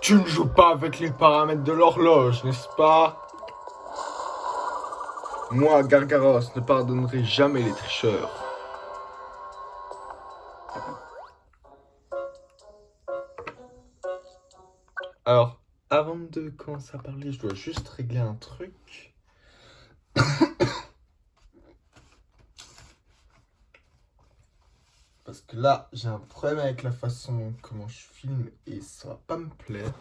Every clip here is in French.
Tu ne joues pas avec les paramètres de l'horloge, n'est-ce pas? Moi, Gargaros, ne pardonnerai jamais les tricheurs. Alors, avant de commencer à parler, je dois juste régler un truc. Parce que là, j'ai un problème avec la façon comment je filme et ça va pas me plaire.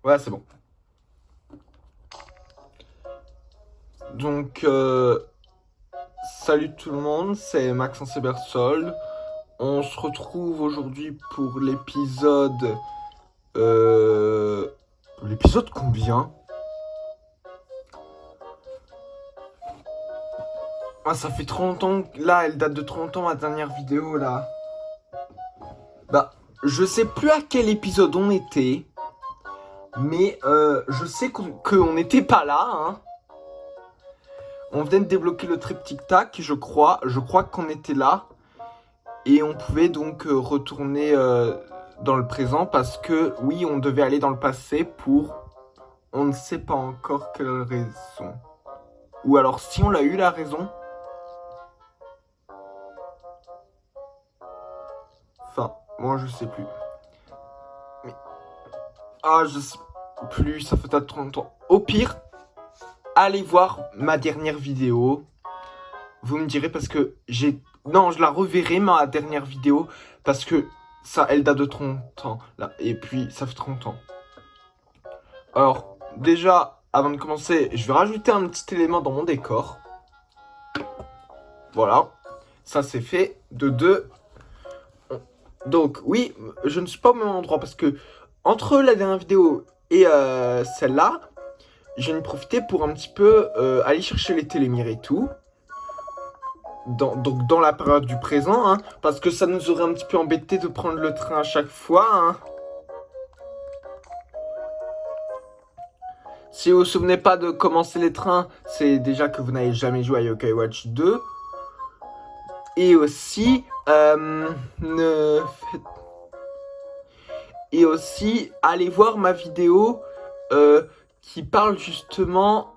Ouais, c'est bon. Donc, salut tout le monde, c'est Maxence Ebersold. On se retrouve aujourd'hui pour l'épisode... L'épisode combien? Ah, ça fait trop longtemps. Là, elle date de trop longtemps, ma dernière vidéo, là. Bah, je sais plus à quel épisode on était. Mais je sais qu'on n'était pas là, hein. On venait de débloquer le trip tic-tac, je crois. Je crois qu'on était là. Et on pouvait donc retourner dans le présent parce que, oui, on devait aller dans le passé pour... On ne sait pas encore quelle raison. Ou alors, si on l'a eu, la raison... Enfin, moi, je sais plus. Mais... Ah, je sais plus, ça fait trop longtemps. Au pire, allez voir ma dernière vidéo. Vous me direz parce que j'ai... Non, je la reverrai, ma dernière vidéo, parce que ça, elle date de trop longtemps, là. Et puis, ça fait trop longtemps. Alors, déjà, avant de commencer, je vais rajouter un petit élément dans mon décor. Voilà. Ça, c'est fait. De deux. Donc, oui, je ne suis pas au même endroit, parce que entre la dernière vidéo et celle-là, j'en ai profité pour un petit peu aller chercher les télémires et tout. Donc dans la période du présent, hein, parce que ça nous aurait un petit peu embêté de prendre le train à chaque fois. Hein. Si vous vous souvenez pas de commencer les trains, c'est déjà que vous n'avez jamais joué à Yokai Watch 2. Et aussi, allez voir ma vidéo qui parle justement...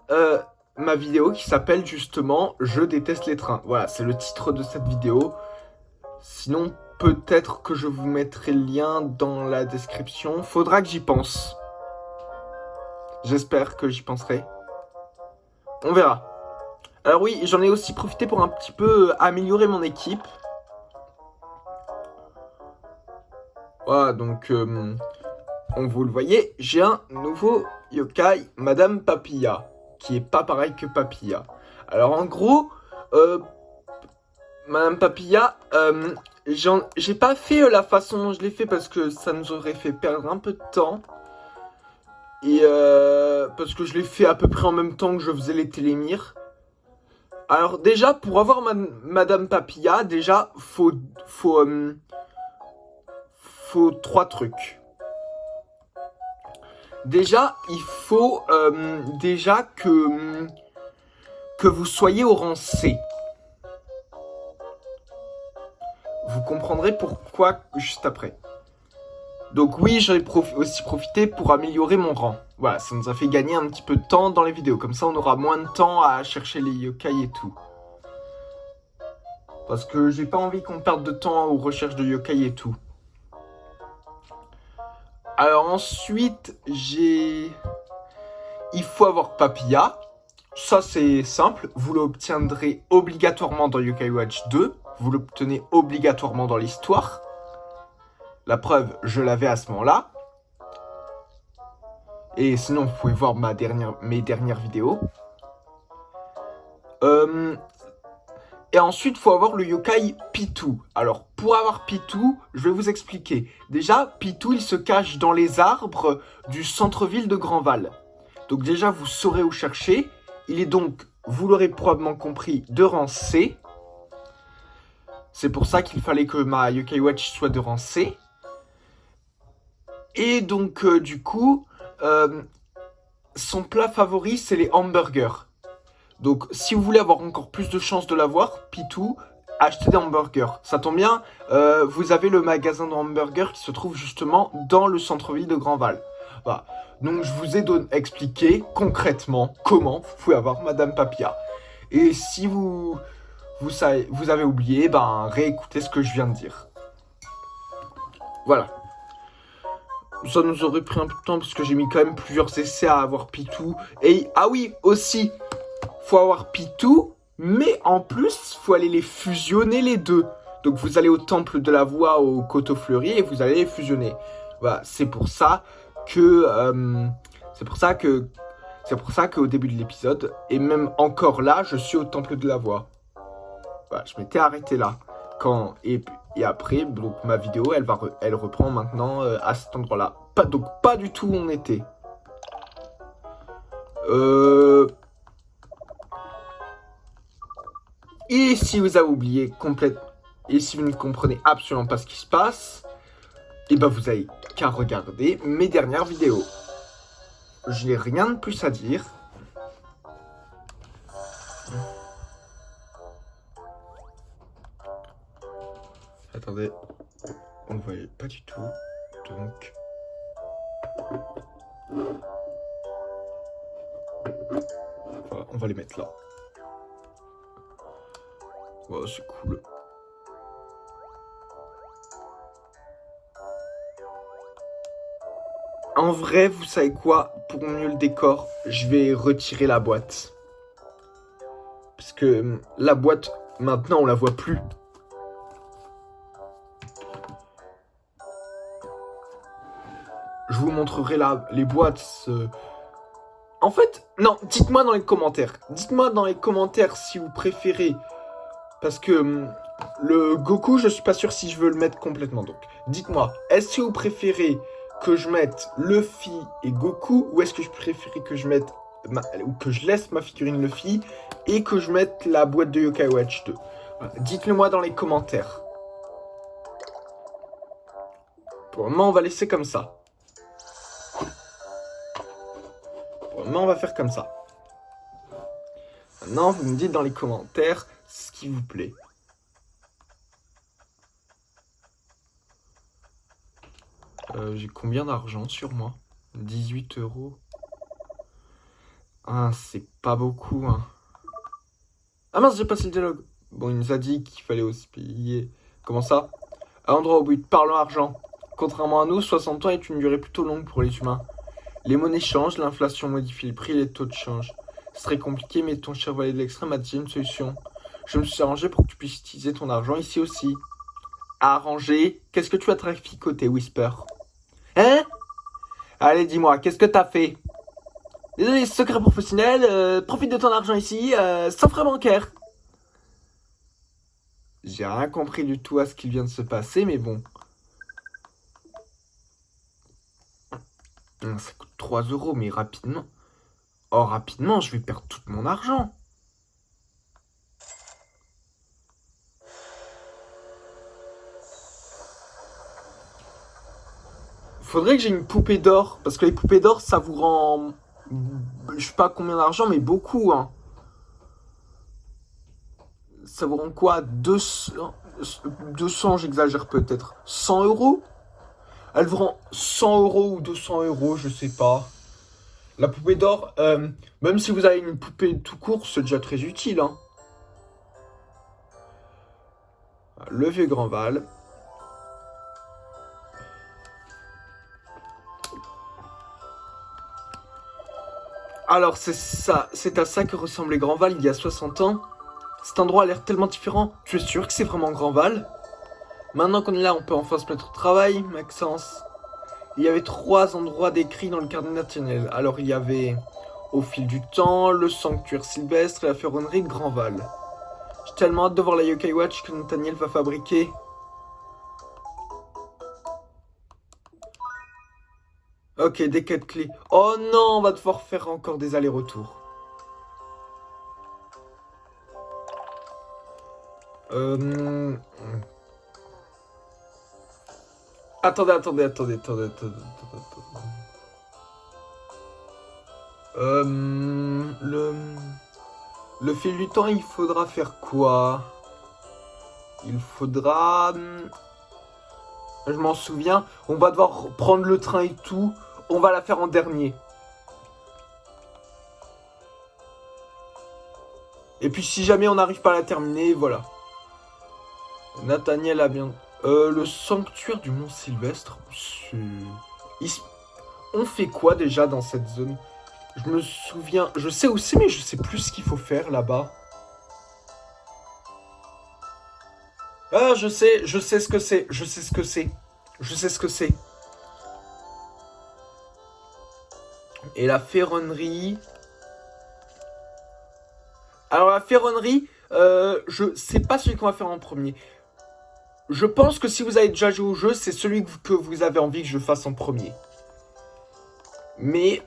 ma vidéo qui s'appelle justement « Je déteste les trains ». Voilà, c'est le titre de cette vidéo. Sinon, peut-être que je vous mettrai le lien dans la description. Faudra que j'y pense. J'espère que j'y penserai. On verra. Alors oui, j'en ai aussi profité pour un petit peu améliorer mon équipe. Voilà, donc, vous le voyez, j'ai un nouveau yokai, Madame Papilla, qui est pas pareil que Papilla. Alors en gros, Madame Papilla, j'ai pas fait la façon dont je l'ai fait parce que ça nous aurait fait perdre un peu de temps. Et parce que je l'ai fait à peu près en même temps que je faisais les télémires. Alors déjà, pour avoir Madame Papilla, déjà, faut 3 trucs. Déjà, il faut déjà que vous soyez au rang C. Vous comprendrez pourquoi juste après. Donc oui, j'en ai aussi profité pour améliorer mon rang. Voilà, ça nous a fait gagner un petit peu de temps dans les vidéos. Comme ça, on aura moins de temps à chercher les yokai et tout. Parce que j'ai pas envie qu'on perde de temps aux recherches de yokai et tout. Alors ensuite, il faut avoir Papilla. Ça, c'est simple. Vous l'obtiendrez obligatoirement dans Yokai Watch 2. Vous l'obtenez obligatoirement dans l'histoire. La preuve, je l'avais à ce moment-là. Et sinon, vous pouvez voir mes dernières vidéos. Et ensuite, il faut avoir le yokai Pitou. Alors, pour avoir Pitou, je vais vous expliquer. Déjà, Pitou, il se cache dans les arbres du centre-ville de Grandval. Donc déjà, vous saurez où chercher. Il est donc, vous l'aurez probablement compris, de rang C. C'est pour ça qu'il fallait que ma Yokai Watch soit de rang C. Et donc, du coup, son plat favori, c'est les hamburgers. Donc, si vous voulez avoir encore plus de chances de l'avoir, Pitou, acheter des hamburgers. Ça tombe bien, vous avez le magasin de hamburgers qui se trouve justement dans le centre-ville de Grandval. Voilà. Donc je vous ai expliqué concrètement comment vous pouvez avoir Madame Papilla. Et si vous avez oublié, ben réécoutez ce que je viens de dire. Voilà. Ça nous aurait pris un peu de temps parce que j'ai mis quand même plusieurs essais à avoir Pitou. Et ah oui, aussi, faut avoir Pitou, mais en plus, faut aller les fusionner les deux. Donc vous allez au temple de la voix au coteau fleuri et vous allez les fusionner. Voilà, c'est pour ça qu'au début de l'épisode, et même encore là, je suis au temple de la voix. Voilà, je m'étais arrêté là. Et après, donc ma vidéo, elle reprend maintenant à cet endroit-là. Donc pas du tout où on était. Et si vous avez oublié et si vous ne comprenez absolument pas ce qui se passe, et ben vous avez qu'à regarder mes dernières vidéos. Je n'ai rien de plus à dire. Attendez, on ne voyait pas du tout, donc... Voilà, on va les mettre là. Voilà, c'est cool. En vrai, vous savez quoi? Pour mieux le décor, je vais retirer la boîte. Parce que la boîte, maintenant, on la voit plus. Je vous montrerai les boîtes. En fait, non, dites-moi dans les commentaires. Dites-moi dans les commentaires si vous préférez. Parce que le Goku, je suis pas sûr si je veux le mettre complètement. Donc, dites-moi, est-ce que vous préférez que je mette Luffy et Goku, ou est-ce que je préférais que je mette ou que je laisse ma figurine Luffy et que je mette la boîte de Yokai Watch 2? Voilà. Dites-le moi dans les commentaires. Pour le moment, on va laisser comme ça. Pour le moment, on va faire comme ça. Maintenant, vous me dites dans les commentaires ce qui vous plaît. J'ai combien d'argent sur moi? 18 €. Ah, c'est pas beaucoup, hein. Ah mince, j'ai passé le dialogue. Bon, il nous a dit qu'il fallait aussi payer. Comment ça? À l'endroit où il parle en argent. Contrairement à nous, 60 ans est une durée plutôt longue pour les humains. Les monnaies changent, l'inflation modifie le prix et les taux de change. Ce serait compliqué, mais ton cher valet de l'extrême a déjà une solution. Je me suis arrangé pour que tu puisses utiliser ton argent ici aussi. Arrangé? Qu'est-ce que tu as traficoté, Whisper? Hein? Allez, dis-moi, qu'est-ce que t'as fait? Désolé, secret professionnel, profite de ton argent ici, sans frais bancaires. J'ai rien compris du tout à ce qui vient de se passer, mais bon. Ça coûte 3 €, mais rapidement. Oh, rapidement, je vais perdre tout mon argent. Faudrait que j'ai une poupée d'or, parce que les poupées d'or, ça vous rend... Je sais pas combien d'argent, mais beaucoup, hein. Ça vous rend quoi? 200, j'exagère peut-être. 100 €? Elle vous rend 100 € ou 200 €, je sais pas. La poupée d'or, même si vous avez une poupée tout court, c'est déjà très utile, hein. Le vieux Grandval. Alors c'est à ça que ressemblait Grandval il y a 60 ans. Cet endroit a l'air tellement différent. Tu es sûr que c'est vraiment Grandval? Maintenant qu'on est là, on peut enfin se mettre au travail, Maxence. Il y avait 3 endroits décrits dans le carnet national. Alors il y avait, au fil du temps, le sanctuaire sylvestre et la ferronnerie de Grandval. J'ai tellement hâte de voir la Yokai Watch que Nathaniel va fabriquer. Ok, des quêtes clés. Oh non, on va devoir faire encore des allers-retours. Attendez. Le fil du temps, il faudra faire quoi? il faudra... Je m'en souviens. On va devoir prendre le train et tout. On va la faire en dernier. Et puis si jamais on n'arrive pas à la terminer, voilà. Nathaniel a bien... le sanctuaire du Mont Sylvestre. On fait quoi déjà dans cette zone? Je me souviens... Je sais où c'est, mais je sais plus ce qu'il faut faire là-bas. Ah, je sais ce que c'est. Je sais ce que c'est. Et la ferronnerie... Alors la ferronnerie, je sais pas celui qu'on va faire en premier. Je pense que si vous avez déjà joué au jeu, c'est celui que vous avez envie que je fasse en premier. Mais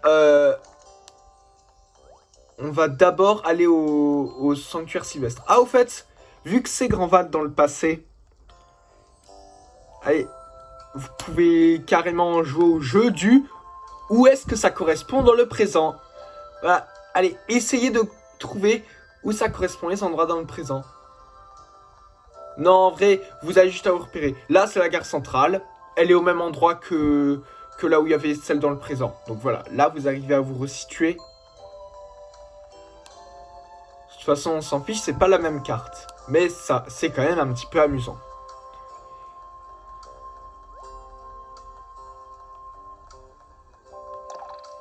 on va d'abord aller au sanctuaire Sylvestre. Ah, au fait, vu que c'est Grand-Val dans le passé, allez, vous pouvez carrément jouer au jeu du où est-ce que ça correspond dans le présent. Voilà, allez, essayez de trouver où ça correspond les endroits dans le présent. Non, en vrai, vous avez juste à vous repérer. Là, c'est la gare centrale. Elle est au même endroit que là où il y avait celle dans le présent. Donc voilà, là, vous arrivez à vous resituer. De toute façon, on s'en fiche, c'est pas la même carte. Mais ça, c'est quand même un petit peu amusant.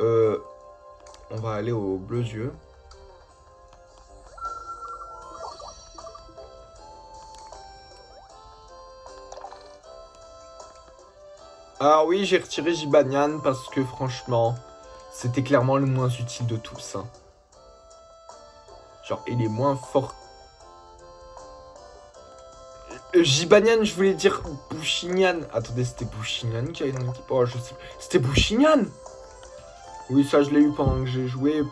On va aller au Bleu-Yeux. Ah oui, j'ai retiré Gibanian parce que franchement, c'était clairement le moins utile de tous. Hein. Genre, il est moins fort. Gibanian, je voulais dire Bouchignan. Attendez, c'était Bouchignan qui avait dans l'équipe. Oh, je sais. C'était Bouchignan. Oui, ça, je l'ai eu pendant que j'ai joué.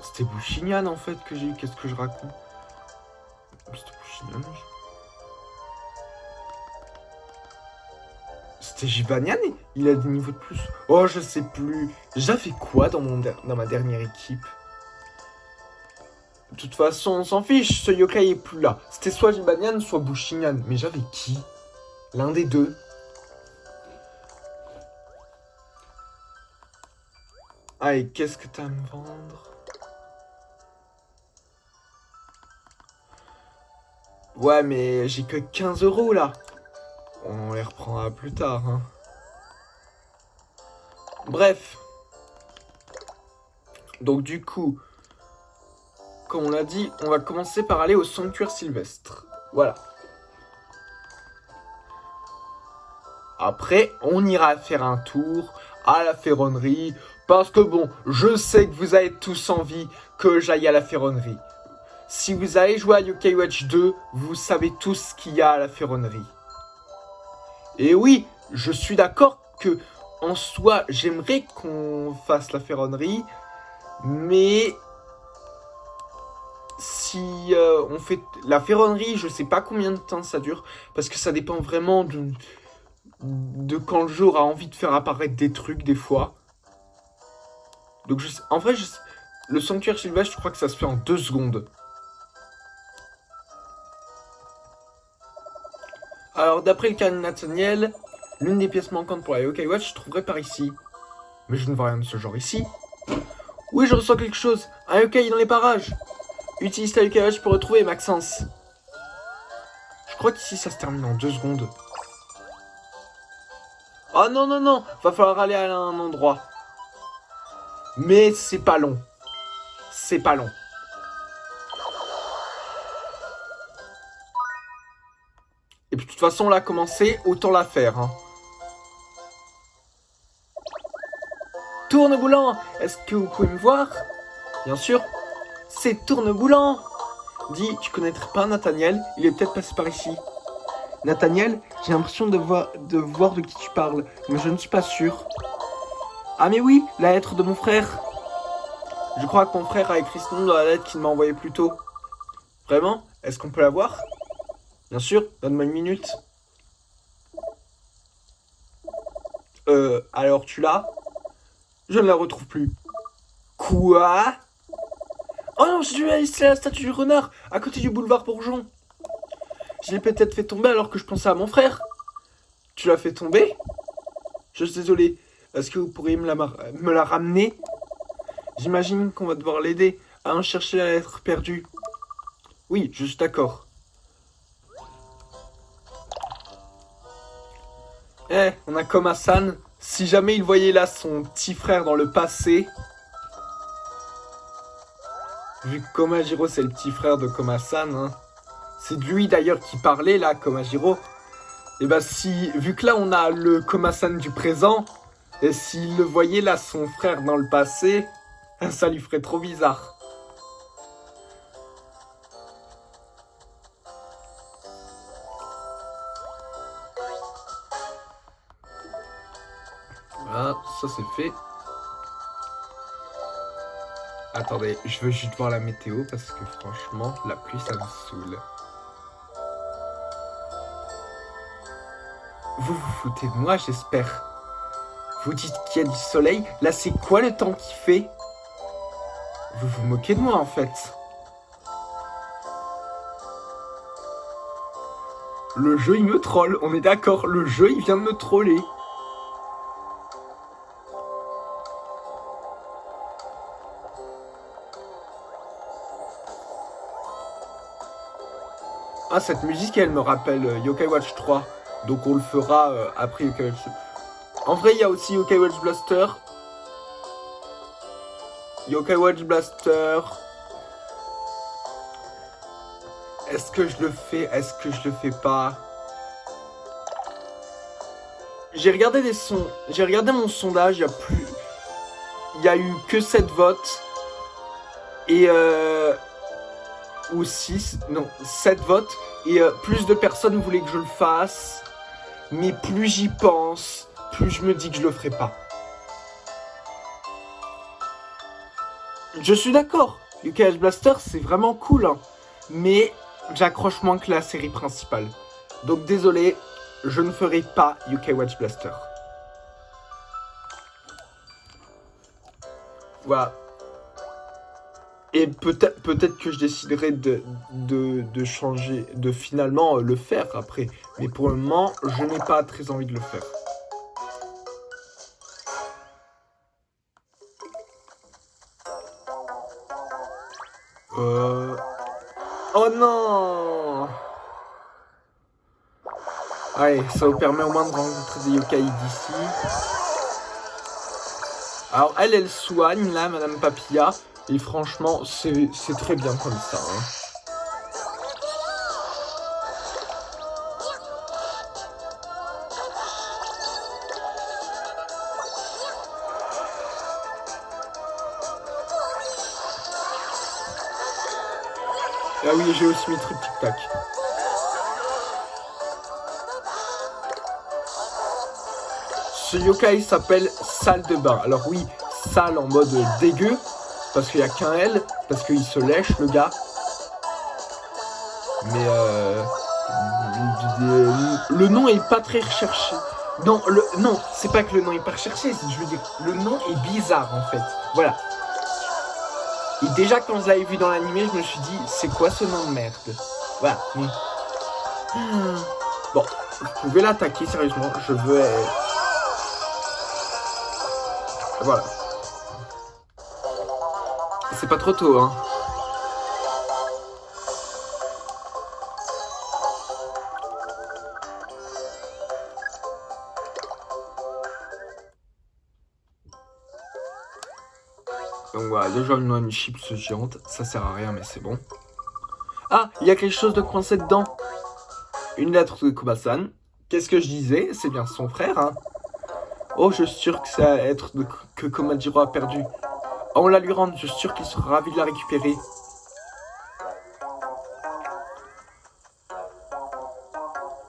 C'était Bouchignan en fait que j'ai eu. Qu'est-ce que je raconte? C'était Bouchignan. C'était Gibanian, il a des niveaux de plus. Oh, je sais plus. J'avais quoi dans ma dernière équipe? De toute façon, on s'en fiche, ce yokai est plus là. C'était soit Gibanian, soit Bouchignan. Mais j'avais qui? L'un des deux. Ah, et qu'est-ce que t'as à me vendre? Ouais, mais j'ai que 15 € là. On les reprendra plus tard. Hein. Bref. Donc du coup, comme on l'a dit, on va commencer par aller au sanctuaire Sylvestre. Voilà. Après, on ira faire un tour à la ferronnerie. Parce que bon, je sais que vous avez tous envie que j'aille à la ferronnerie. Si vous allez jouer à Yokai Watch 2, vous savez tous ce qu'il y a à la ferronnerie. Et oui, je suis d'accord que en soi, j'aimerais qu'on fasse la ferronnerie, mais si on fait la ferronnerie, je sais pas combien de temps ça dure, parce que ça dépend vraiment de quand le jeu aura envie de faire apparaître des trucs des fois. Donc en vrai, le sanctuaire Sylvestre, je crois que ça se fait en 2 secondes. Alors, d'après le cas de Nathaniel, l'une des pièces manquantes pour la Yokai Watch se trouverait par ici. Mais je ne vois rien de ce genre ici. Oui, je ressens quelque chose. Un yokai dans les parages. Utilise ta Yokai Watch pour retrouver Maxence. Je crois qu'ici, ça se termine en 2 secondes. Oh non, non, non. Va falloir aller à un endroit. Mais c'est pas long. C'est pas long. Et puis de toute façon, on l'a commencé, autant la faire. Hein. Tourneboulant, est-ce que vous pouvez me voir? Bien sûr, c'est Tourneboulant. Dis, tu connaîtrais pas Nathaniel? Il est peut-être passé par ici. Nathaniel, j'ai l'impression de voir de qui tu parles, mais je ne suis pas sûr. Ah mais oui, la lettre de mon frère. Je crois que mon frère a écrit ce nom dans la lettre qu'il m'a envoyée plus tôt. Vraiment? Est-ce qu'on peut la voir? Bien sûr, donne-moi une minute. Alors tu l'as? Je ne la retrouve plus. Quoi? Oh non, c'est la statue du renard, à côté du boulevard Bourgeon. Je l'ai peut-être fait tomber alors que je pensais à mon frère. Tu l'as fait tomber? Je suis désolé. Est-ce que vous pourriez me la ramener? J'imagine qu'on va devoir l'aider à en chercher la lettre perdue. Oui, je suis d'accord. On a Koma-san. Si jamais il voyait là son petit frère dans le passé... Vu que Komajiro c'est le petit frère de Koma-san, hein. C'est de lui d'ailleurs qui parlait là, Komajiro. Et bah si, vu que là on a le Koma-san du présent, et s'il le voyait là son frère dans le passé, ça lui ferait trop bizarre. Voilà, ça c'est fait. Attendez, je veux juste voir la météo parce que franchement, la pluie ça me saoule. Vous vous foutez de moi, j'espère. Vous dites qu'il y a du soleil. Là, c'est quoi le temps qu'il fait? Vous vous moquez de moi, en fait. Le jeu, il me troll. On est d'accord, le jeu, il vient de me troller. Ah, cette musique, elle me rappelle Yokai Watch 3. Donc on le fera après Yokai Watch 2. En vrai, il y a aussi Yokai Watch Blaster. Yokai Watch Blaster. Est-ce que je le fais? Est-ce que je le fais pas? J'ai regardé mon sondage, il y a eu que 7 votes. Et ou 6, non, 7 votes. Et plus de personnes voulaient que je le fasse. Mais plus j'y pense, plus je me dis que je le ferai pas. Je suis d'accord, Yokai Watch Blaster c'est vraiment cool, hein, mais j'accroche moins que la série principale. Donc désolé, je ne ferai pas Yokai Watch Blaster. Voilà. Et peut-être que je déciderai de changer, de finalement le faire après. Mais pour le moment, je n'ai pas très envie de le faire. Oh non! Allez, ça vous permet au moins de rencontrer des yokai d'ici. Alors elle soigne là, Madame Papilla. Et franchement, c'est très bien comme ça. Hein. Ah oui, j'ai aussi mis Trip Tic Tac. Ce yokai s'appelle salle de bain. Alors oui, salle en mode dégueu. Parce qu'il n'y a qu'un L, parce qu'il se lèche le gars. Mais le nom est pas très recherché. Non, c'est pas que le nom est pas recherché, je veux dire, le nom est bizarre en fait. Voilà. Et déjà quand je l'avais vu dans l'animé, je me suis dit, c'est quoi ce nom de merde? Voilà. Bon, vous pouvez l'attaquer sérieusement, je veux... Voilà. C'est pas trop tôt, hein. Donc voilà, déjà une chips géante, ça sert à rien mais c'est bon. Ah, il y a quelque chose de coincé dedans. Une lettre de Koma-san. Qu'est-ce que je disais? C'est bien son frère, hein. Oh, je suis sûr que c'est à être que Komajiro a perdu. On la lui rendre, je suis sûr qu'il sera ravi de la récupérer.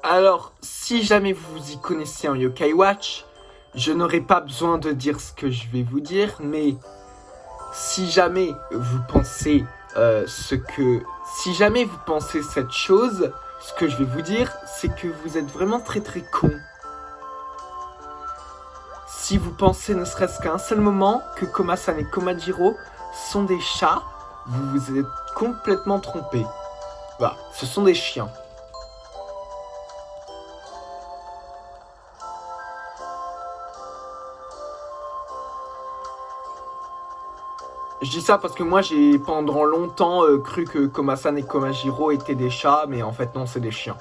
Alors, si jamais vous vous y connaissez en Yokai Watch, je n'aurai pas besoin de dire ce que je vais vous dire, mais si jamais vous pensez si jamais vous pensez cette chose, ce que je vais vous dire, c'est que vous êtes vraiment très très con. Si vous pensez ne serait-ce qu'à un seul moment que Koma-san et Komajiro sont des chats, vous vous êtes complètement trompé. Voilà, ce sont des chiens. Je dis ça parce que moi j'ai pendant longtemps cru que Komasan et Komajiro étaient des chats, mais en fait non, c'est des chiens.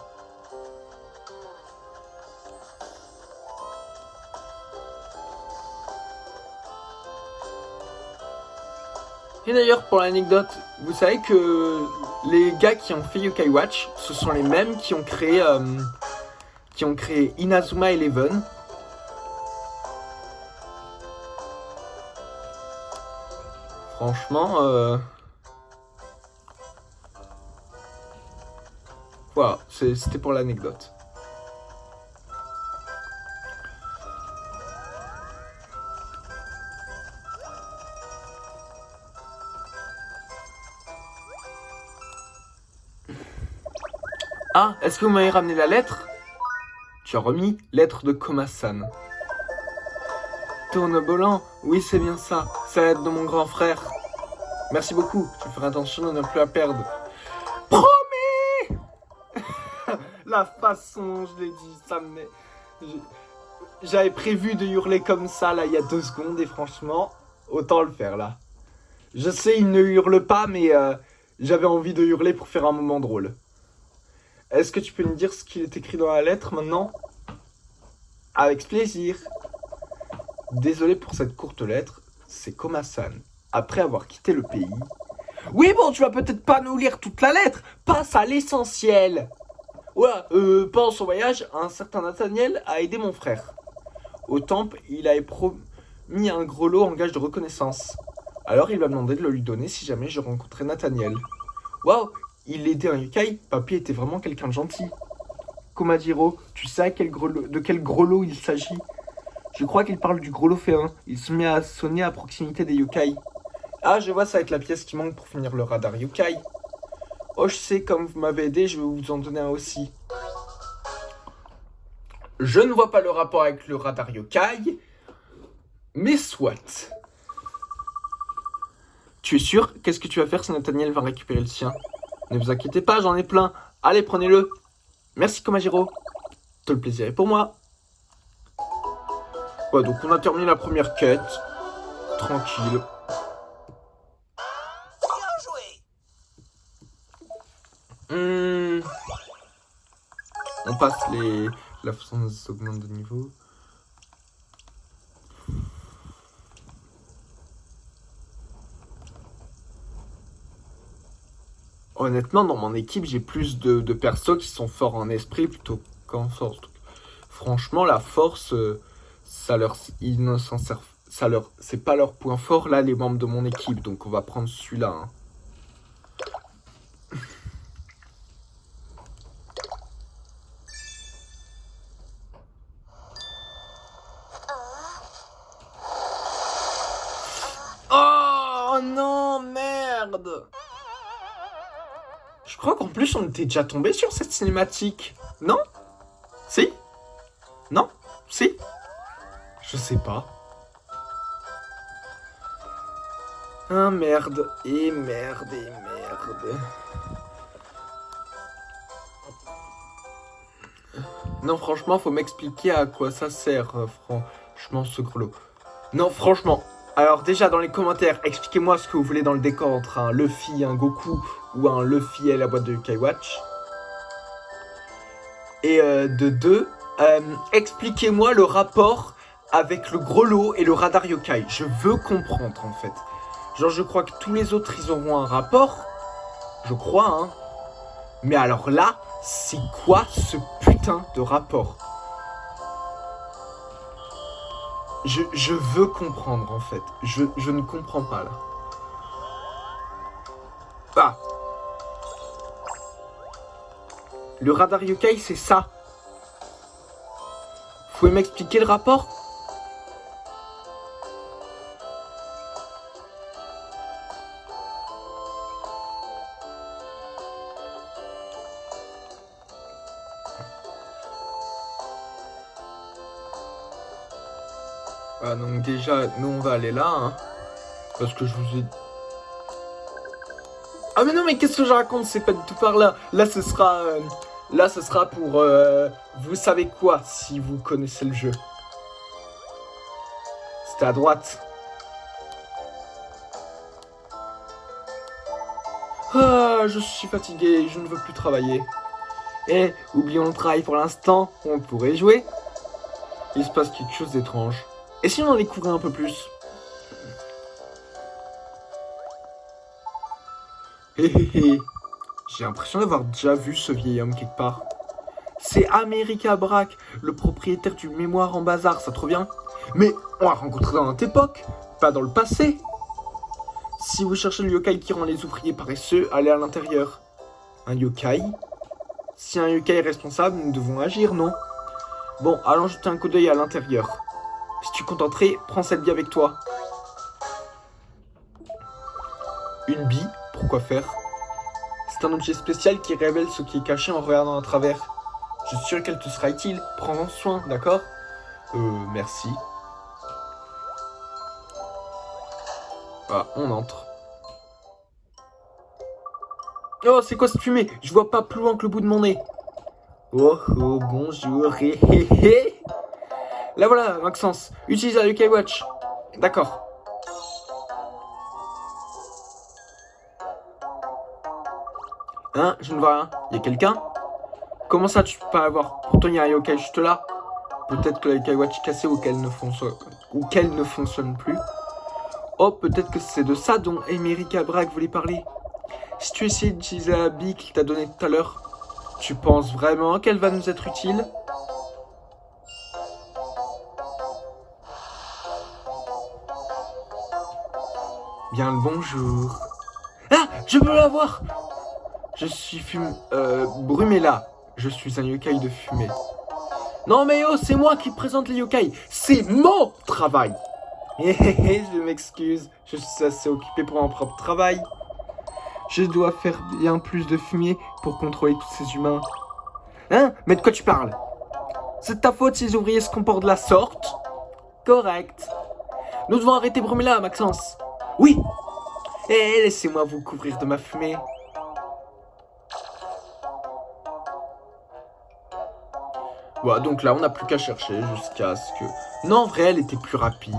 Et d'ailleurs, pour l'anecdote, vous savez que les gars qui ont fait Yokai Watch, ce sont les mêmes qui ont créé Inazuma Eleven. Franchement, voilà, c'était pour l'anecdote. Ah, est-ce que vous m'avez ramené la lettre? Tu as remis lettre de Komasan. Tourne-volant, oui c'est bien ça, c'est la lettre de mon grand frère. Merci beaucoup, je ferai attention de ne plus la perdre. Promis. La façon dont je l'ai dit, ça me... J'avais prévu de hurler comme ça là il y a 2 secondes et franchement, autant le faire là. Je sais il ne hurle pas mais j'avais envie de hurler pour faire un moment drôle. Est-ce que tu peux me dire ce qu'il est écrit dans la lettre maintenant? Avec plaisir. Désolé pour cette courte lettre, c'est Komasan. Après avoir quitté le pays... Oui bon, tu vas peut-être pas nous lire toute la lettre. Passe à l'essentiel. Voilà, pendant son voyage, un certain Nathaniel a aidé mon frère. Au temple, il avait promis un gros lot en gage de reconnaissance. Alors il m'a demandé de le lui donner si jamais je rencontrais Nathaniel. Waouh, il aidait un yokai, papy était vraiment quelqu'un de gentil. Komajiro, tu sais de quel gros lot il s'agit? Je crois qu'il parle du gros lot féin. Il se met à sonner à proximité des yokai. Ah, je vois, ça va être la pièce qui manque pour finir le radar yokai. Oh, je sais, comme vous m'avez aidé, je vais vous en donner un aussi. Je ne vois pas le rapport avec le radar yokai, mais soit. Tu es sûr? Qu'est-ce que tu vas faire si Nathaniel va récupérer le sien? Ne vous inquiétez pas, j'en ai plein. Allez, prenez-le. Merci Komajiro. Tout le plaisir est pour moi. Ouais, donc on a terminé la première quête. Tranquille. On passe la façon dont ça augmente de niveau. Honnêtement, dans mon équipe, j'ai plus de persos qui sont forts en esprit plutôt qu'en force. Donc, franchement, la force, ils ne s'en servent. C'est pas leur point fort là, les membres de mon équipe. Donc, on va prendre celui-là. Hein. Oh non, merde! Je crois qu'en plus on était déjà tombé sur cette cinématique. Non? Si? Non? Si? Je sais pas. Ah merde, et merde, et merde. Non franchement, faut m'expliquer à quoi ça sert, franchement, ce grelot. Non franchement. Alors déjà dans les commentaires, expliquez-moi ce que vous voulez dans le décor entre un Luffy, un Goku ou un Luffy et la boîte de Yokai Watch. Et de 2, expliquez-moi le rapport avec le gros lot et le radar yokai. Je veux comprendre en fait. Genre je crois que tous les autres ils auront un rapport. Je crois hein. Mais alors là, c'est quoi ce putain de rapport? Je veux comprendre en fait. Je ne comprends pas là. Ah. Le radar yokai c'est ça. Vous pouvez m'expliquer le rapport? Ah, donc déjà, nous on va aller là, hein, parce que je vous ai... Ah mais non, mais qu'est-ce que je raconte? C'est pas du tout par là. Là, ce sera pour... vous savez quoi, si vous connaissez le jeu. C'était à droite. Ah, je suis fatigué, je ne veux plus travailler. Eh, oublions le travail pour l'instant, on pourrait jouer. Il se passe quelque chose d'étrange. Et si on en découvrait un peu plus? Hé hé hé. J'ai l'impression d'avoir déjà vu ce vieil homme quelque part. C'est America Brack, le propriétaire du mémoire en bazar, ça te revient? Mais on l'a rencontré dans notre époque, pas dans le passé. Si vous cherchez le yokai qui rend les ouvriers paresseux, allez à l'intérieur. Un yokai? Si un yokai est responsable, nous devons agir, non? Bon, allons jeter un coup d'œil à l'intérieur. Si tu comptes entrer, prends cette bille avec toi. Une bille? Pourquoi faire? C'est un objet spécial qui révèle ce qui est caché en regardant à travers. Je suis sûr qu'elle te sera utile. Prends-en soin, d'accord? Merci. Ah, on entre. Oh, c'est quoi cette fumée? Je vois pas plus loin que le bout de mon nez. Oh, oh, bonjour, hé, hé, hé. Là voilà, Maxence. Utilise la Yokai Watch. D'accord. Hein? Je ne vois rien. Y a quelqu'un? Comment ça, tu peux pas l'avoir? Pourtant, il y a un yokai juste là. Peut-être que la Yokai Watch est cassée ou qu'elle ne fonctionne plus. Oh, peut-être que c'est de ça dont America Brack voulait parler. Si tu essayes d'utiliser la bille qu'il t'a donnée tout à l'heure, tu penses vraiment qu'elle va nous être utile? Bien le bonjour. Ah, je peux l'avoir! Je suis Brumella. Je suis un yokai de fumée. Non mais oh, c'est moi qui présente les yokai. C'est mon travail. Je m'excuse. Je suis assez occupé pour mon propre travail. Je dois faire bien plus de fumier pour contrôler tous ces humains. Hein? Mais de quoi tu parles? C'est de ta faute si les ouvriers se comportent de la sorte? Correct. Nous devons arrêter Brumella, Maxence. Oui. Eh, laissez-moi vous couvrir de ma fumée. Voilà, donc là, on n'a plus qu'à chercher jusqu'à ce que... Non, en vrai, elle était plus rapide.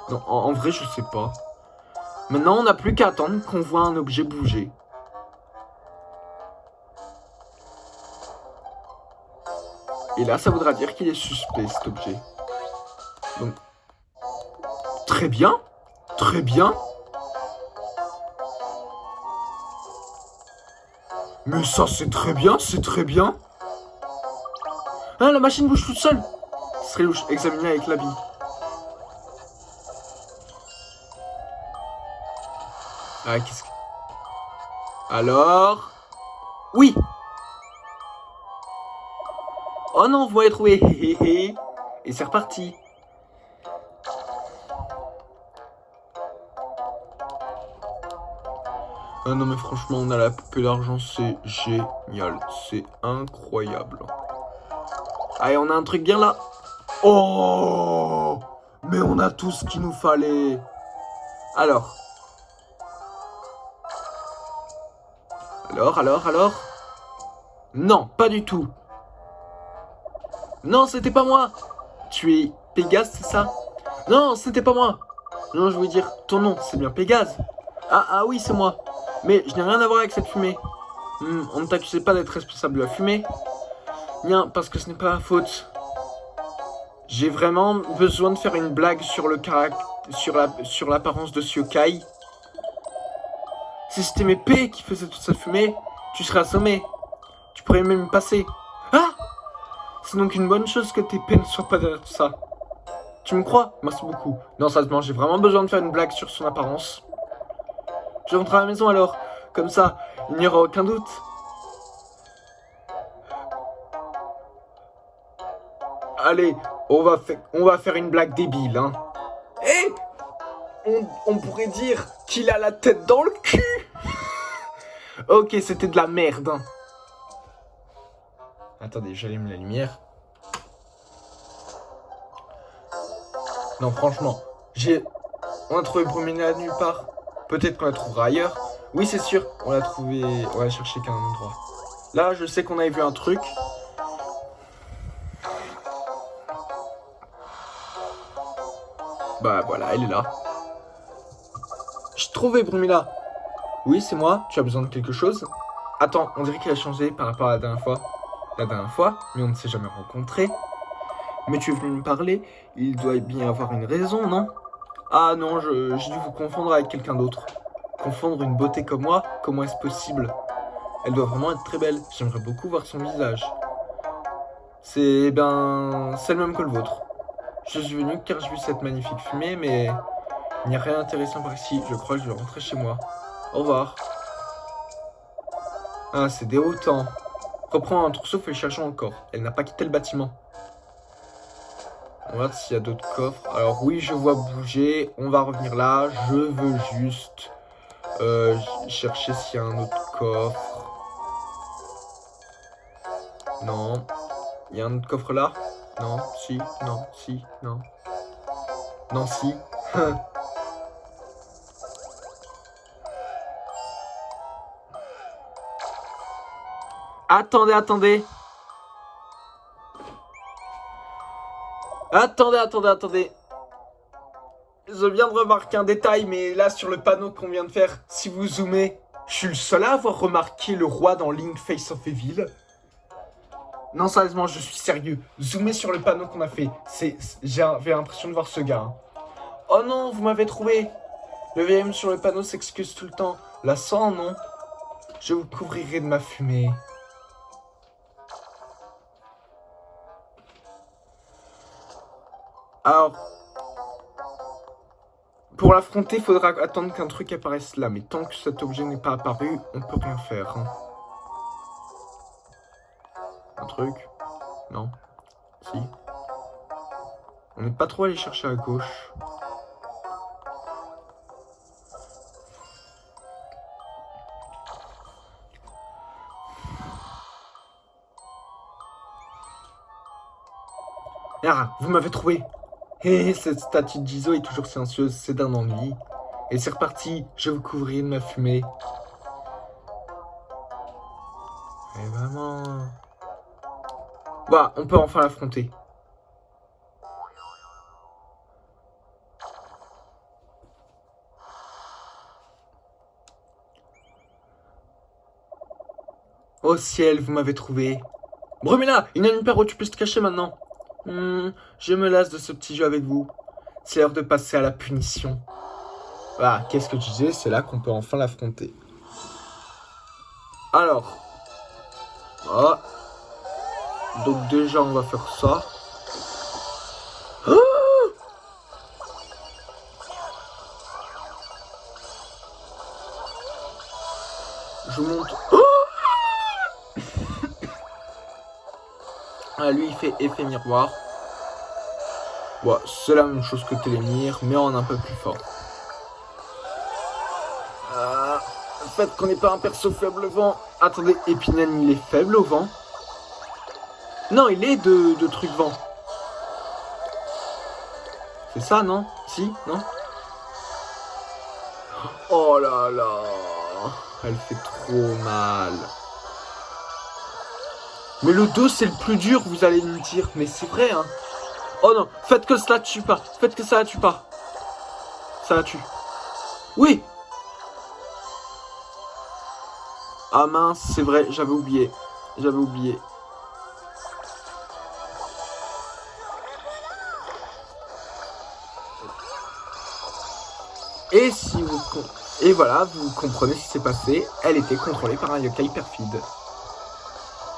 Non, en vrai, je sais pas. Maintenant, on n'a plus qu'à attendre qu'on voit un objet bouger. Et là, ça voudra dire qu'il est suspect, cet objet. Donc, très bien. Très bien. Mais ça, c'est très bien, c'est très bien. Ah, la machine bouge toute seule. Ce serait louche, examiner avec la bille. Ah, qu'est-ce que... Alors... Oui. Oh non, vous allez trouver. Et c'est reparti. Ah non mais franchement, on a la poupée d'argent, c'est génial. C'est incroyable. Allez, on a un truc bien là. Oh! Mais on a tout ce qu'il nous fallait. Alors. Alors? Non, pas du tout. Non, c'était pas moi. Tu es Pégase, c'est ça? Non, c'était pas moi. Non, je voulais dire, ton nom, c'est bien Pégase. Ah oui, c'est moi. Mais je n'ai rien à voir avec cette fumée. On ne t'accusait pas d'être responsable de la fumée. Bien, parce que ce n'est pas ma faute. J'ai vraiment besoin de faire une blague sur le sur l'apparence de ce yokai. Si c'était mes P qui faisaient toute cette fumée, tu serais assommé. Tu pourrais même me passer. Ah! C'est donc une bonne chose que tes P ne soient pas derrière tout ça. Tu me crois? Merci beaucoup. Non, sérieusement, j'ai vraiment besoin de faire une blague sur son apparence. Je rentre à la maison alors. Comme ça, il n'y aura aucun doute. Allez, on va faire une blague débile, hein. Et on pourrait dire qu'il a la tête dans le cul. Ok, c'était de la merde, hein. Attendez, j'allume la lumière. Non, franchement, on a trouvé Brumella nulle part. Peut-être qu'on la trouvera ailleurs. Oui, c'est sûr, on l'a trouvé. On va chercher qu'à un endroit. Là, je sais qu'on avait vu un truc. Bah voilà, elle est là. J'ai trouvé Brumella. Oui, c'est moi. Tu as besoin de quelque chose? Attends, on dirait qu'il a changé par rapport à la dernière fois. La dernière fois, mais on ne s'est jamais rencontrés. Mais tu es venu me parler, il doit bien avoir une raison, non? Ah non, j'ai dû vous confondre avec quelqu'un d'autre. Confondre une beauté comme moi, comment est-ce possible? Elle doit vraiment être très belle, j'aimerais beaucoup voir son visage. C'est le même que le vôtre. Je suis venu car j'ai vu cette magnifique fumée, mais il n'y a rien d'intéressant par ici. Je crois que je vais rentrer chez moi. Au revoir. Ah, c'est déroutant. Reprends un trousseau et cherchons encore. Elle n'a pas quitté le bâtiment. On va voir s'il y a d'autres coffres. Alors oui, je vois bouger. On va revenir là. Je veux juste chercher s'il y a un autre coffre. Non. Il y a un autre coffre là? Non, si, non, si, non. Non, si. Attendez, attendez. Attendez. Je viens de remarquer un détail, mais là, sur le panneau qu'on vient de faire, si vous zoomez, je suis le seul à avoir remarqué le roi dans Link Face of Evil. Non, sérieusement, je suis sérieux. Zoomez sur le panneau qu'on a fait. J'avais l'impression de voir ce gars. Hein. Oh non, vous m'avez trouvé. Le VM sur le panneau s'excuse tout le temps. La sang, non. Je vous couvrirai de ma fumée. Alors, pour l'affronter, il faudra attendre qu'un truc apparaisse là. Mais tant que cet objet n'est pas apparu, on peut rien faire. Hein. Un truc? Non. Si. On n'est pas trop allé chercher à gauche. Ah, vous m'avez trouvé. Hé, cette statue de Jizo est toujours silencieuse, c'est d'un ennui. Et c'est reparti, je vous couvrirai de ma fumée. Et vraiment... Voilà, on peut enfin l'affronter. Oh ciel, vous m'avez trouvé. Brumella, il y a une paire où tu peux te cacher maintenant. Je me lasse de ce petit jeu avec vous. C'est l'heure de passer à la punition. Voilà, qu'est-ce que tu disais? C'est là qu'on peut enfin l'affronter. Alors. Oh. Donc déjà, on va faire ça. Oh, je monte. Oh, ah, lui, il fait effet miroir. Ouais, c'est la même chose que Télémire, mais en un peu plus fort. Le fait qu'on n'est pas un perso faible au vent. Attendez, Epinen, il est faible au vent? Non, il est de truc vent. C'est ça, non? Si, non? Oh là là. Elle fait trop mal. Mais le dos, c'est le plus dur, vous allez me dire. Mais c'est vrai, hein. Oh non, faites que ça la tue pas. Faites que ça la tue pas. Ça la tue. Oui. Ah mince, c'est vrai, j'avais oublié. J'avais oublié. Et si vous... Et voilà, vous comprenez ce qui s'est passé. Elle était contrôlée par un yokai perfide.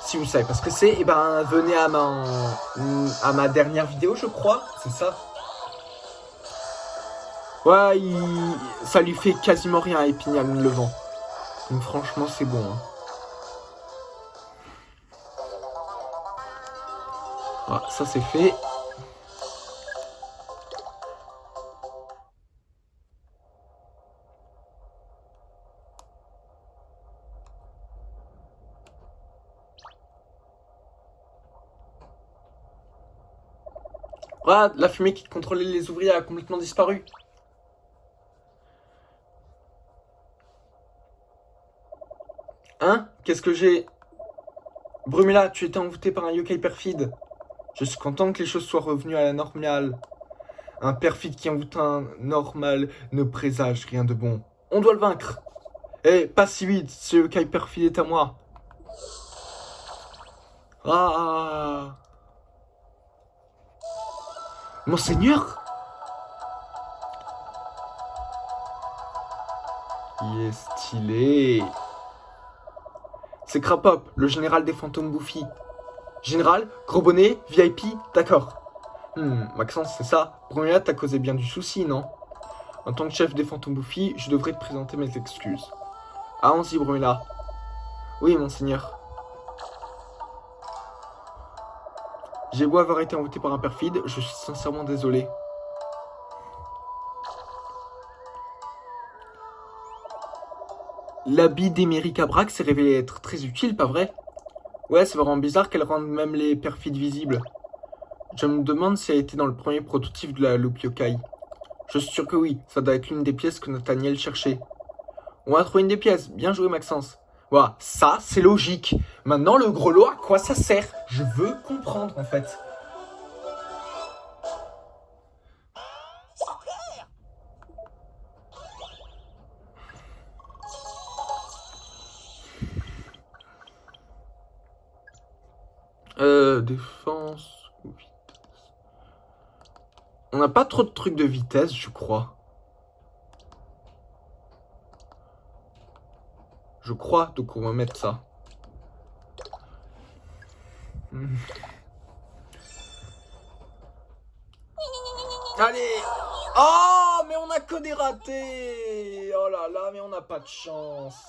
Si vous savez pas ce que c'est, eh ben venez à ma dernière vidéo, je crois. C'est ça. Ouais, ça lui fait quasiment rien à Epinal le vent. Donc franchement, c'est bon. Hein. Voilà, ça c'est fait. Voilà, la fumée qui contrôlait les ouvriers a complètement disparu. Hein? Qu'est-ce que j'ai? Brumella, tu étais envoûté par un yokai perfide. Je suis content que les choses soient revenues à la normale. Un perfide qui envoûte un normal ne présage rien de bon. On doit le vaincre. Eh, pas si vite, ce yokai perfide est à moi. Ah! Monseigneur? Il est stylé. C'est Crapop, le général des fantômes bouffis. Général, gros bonnet, VIP, d'accord. Maxence, c'est ça. Brunella t'a causé bien du souci, non? En tant que chef des fantômes bouffis, je devrais te présenter mes excuses. Allons-y, Brunella. Oui, monseigneur. J'ai beau avoir été envoûté par un perfide, je suis sincèrement désolé. L'habit d'Emery Cabrac s'est révélé être très utile, pas vrai? Ouais, c'est vraiment bizarre qu'elle rende même les perfides visibles. Je me demande si elle était dans le premier prototype de la loupe yokai. Je suis sûr que oui, ça doit être l'une des pièces que Nathaniel cherchait. On va trouver une des pièces, bien joué Maxence. Voilà, ça c'est logique. Maintenant le grelot, à quoi ça sert? Je veux comprendre en fait. Défense ou vitesse. On n'a pas trop de trucs de vitesse, je crois. Je crois, donc on va mettre ça. Allez! Oh, mais on a que des ratés! Oh là là, mais on n'a pas de chance.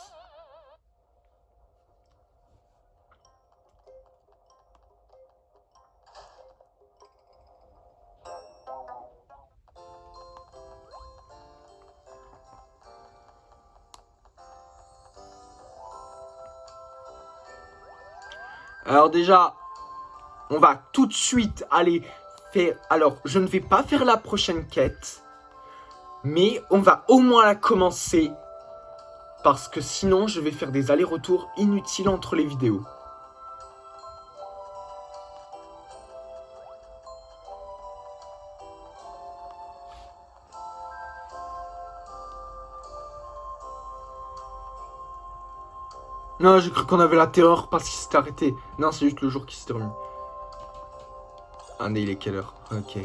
Alors déjà, on va tout de suite aller faire... Alors, je ne vais pas faire la prochaine quête, mais on va au moins la commencer, parce que sinon, je vais faire des allers-retours inutiles entre les vidéos. Non, j'ai cru qu'on avait la terreur parce qu'il s'est arrêté. Non, c'est juste le jour qui s'est remis. Ah, mais il est quelle heure? Ok.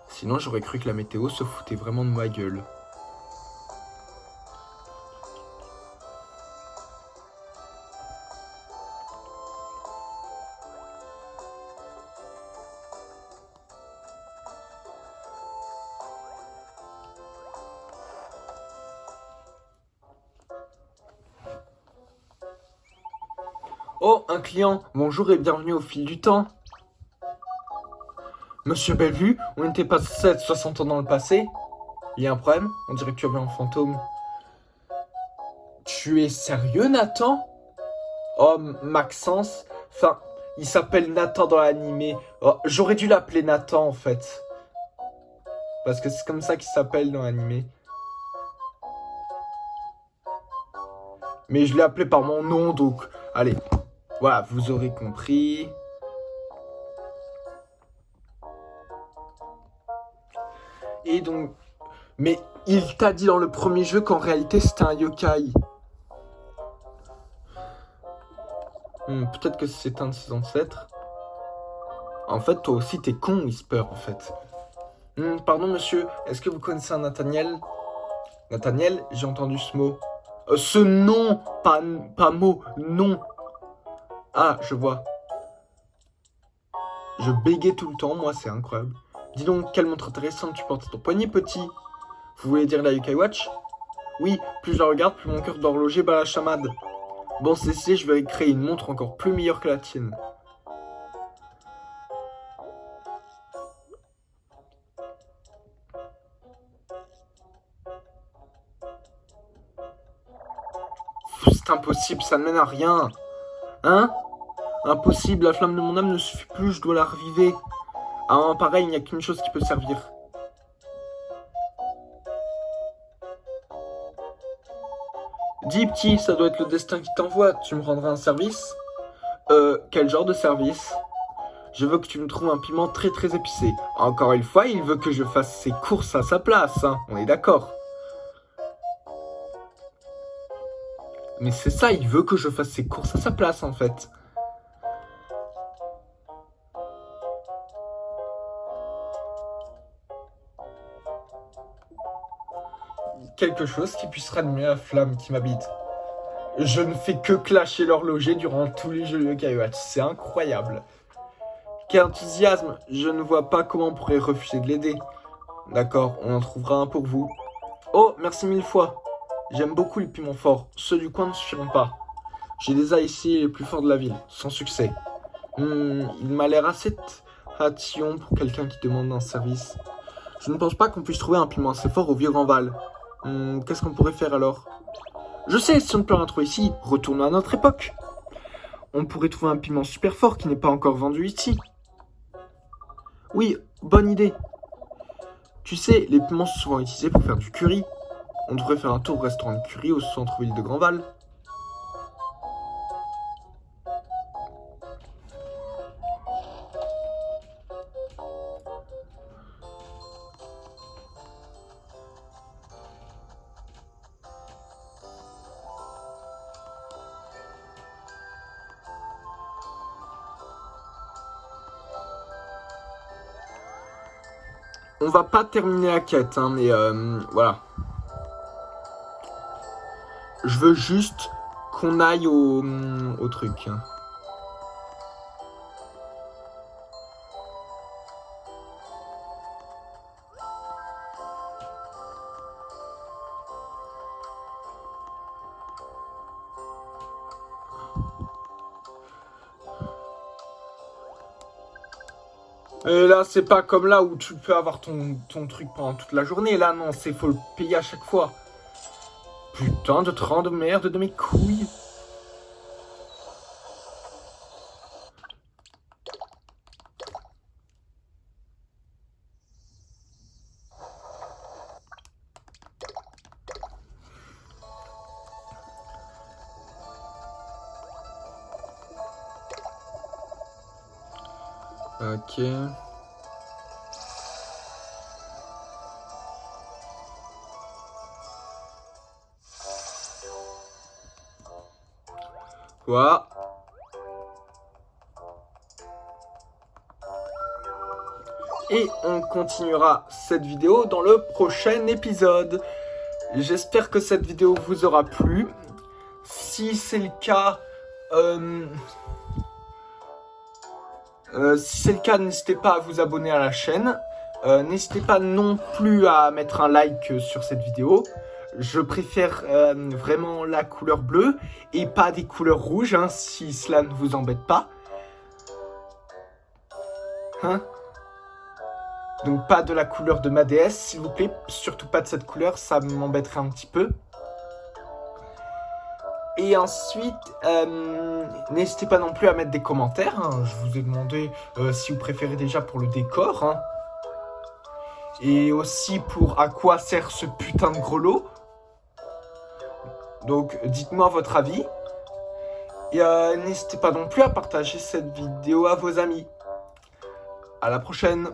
Sinon, j'aurais cru que la météo se foutait vraiment de ma gueule. Oh, un client. Bonjour et bienvenue au fil du temps. Monsieur Bellevue, on n'était pas 60 ans dans le passé. Il y a un problème? On dirait que tu avais un fantôme. Tu es sérieux, Nathan? Oh, Maxence. Enfin, il s'appelle Nathan dans l'animé. Oh, j'aurais dû l'appeler Nathan, en fait. Parce que c'est comme ça qu'il s'appelle dans l'animé. Mais je l'ai appelé par mon nom, donc... Allez, voilà, vous aurez compris. Et donc... Mais il t'a dit dans le premier jeu qu'en réalité c'était un yokai. Peut-être que c'est un de ses ancêtres. En fait, toi aussi t'es con, Whisper, en fait. Pardon monsieur, est-ce que vous connaissez un Nathaniel? Nathaniel, j'ai entendu ce mot. Ce nom, pas mot, nom. Ah, je vois. Je bégayais tout le temps, moi, c'est incroyable. Dis donc, quelle montre intéressante tu portes à ton poignet, petit. Vous voulez dire la Yokai Watch? Oui, plus je la regarde, plus mon cœur d'horloger bat la chamade. Bon, c'est je vais créer une montre encore plus meilleure que la tienne. C'est impossible, ça ne mène à rien. Hein? Impossible, la flamme de mon âme ne suffit plus, je dois la reviver. Ah, pareil, il n'y a qu'une chose qui peut servir. Dis petit, ça doit être le destin qui t'envoie, tu me rendras un service? Quel genre de service? Je veux que tu me trouves un piment très très épicé. Encore une fois, il veut que je fasse ses courses à sa place, hein. On est d'accord. Mais c'est ça, il veut que je fasse ses courses à sa place en fait. Quelque chose qui puisse rallumer la flamme qui m'habite. Je ne fais que clasher l'horloger durant tous les jeux de Skywatch. C'est incroyable. Quel enthousiasme. Je ne vois pas comment on pourrait refuser de l'aider. D'accord, on en trouvera un pour vous. Oh, merci 1000 fois. J'aime beaucoup les piments forts. Ceux du coin ne suffiront pas. J'ai déjà essayé les plus forts de la ville, sans succès. Il m'a l'air assez tatillon pour quelqu'un qui demande un service. Je ne pense pas qu'on puisse trouver un piment assez fort au Vieux-Grandval. Qu'est-ce qu'on pourrait faire alors? Je sais, si on ne peut rien trouver ici, retournons à notre époque. On pourrait trouver un piment super fort qui n'est pas encore vendu ici. Oui, bonne idée. Tu sais, les piments sont souvent utilisés pour faire du curry. On devrait faire un tour au restaurant de curry au centre-ville de Grandval. On va pas terminer la quête, hein, mais voilà. Je veux juste qu'on aille au truc. Et là, c'est pas comme là où tu peux avoir ton truc pendant toute la journée. Là, non, faut le payer à chaque fois. Putain de train de merde de mes couilles. Ok. Voilà. Et on continuera cette vidéo dans le prochain épisode. J'espère que cette vidéo vous aura plu. Si c'est le cas, n'hésitez pas à vous abonner à la chaîne. N'hésitez pas non plus à mettre un like sur cette vidéo. Je préfère vraiment la couleur bleue et pas des couleurs rouges, hein, si cela ne vous embête pas. Hein? Donc pas de la couleur de ma déesse, s'il vous plaît. Surtout pas de cette couleur, ça m'embêterait un petit peu. Et ensuite, n'hésitez pas non plus à mettre des commentaires. Hein. Je vous ai demandé si vous préférez déjà pour le décor. Hein. Et aussi pour à quoi sert ce putain de grelot. Donc dites-moi votre avis. Et n'hésitez pas non plus à partager cette vidéo à vos amis. À la prochaine.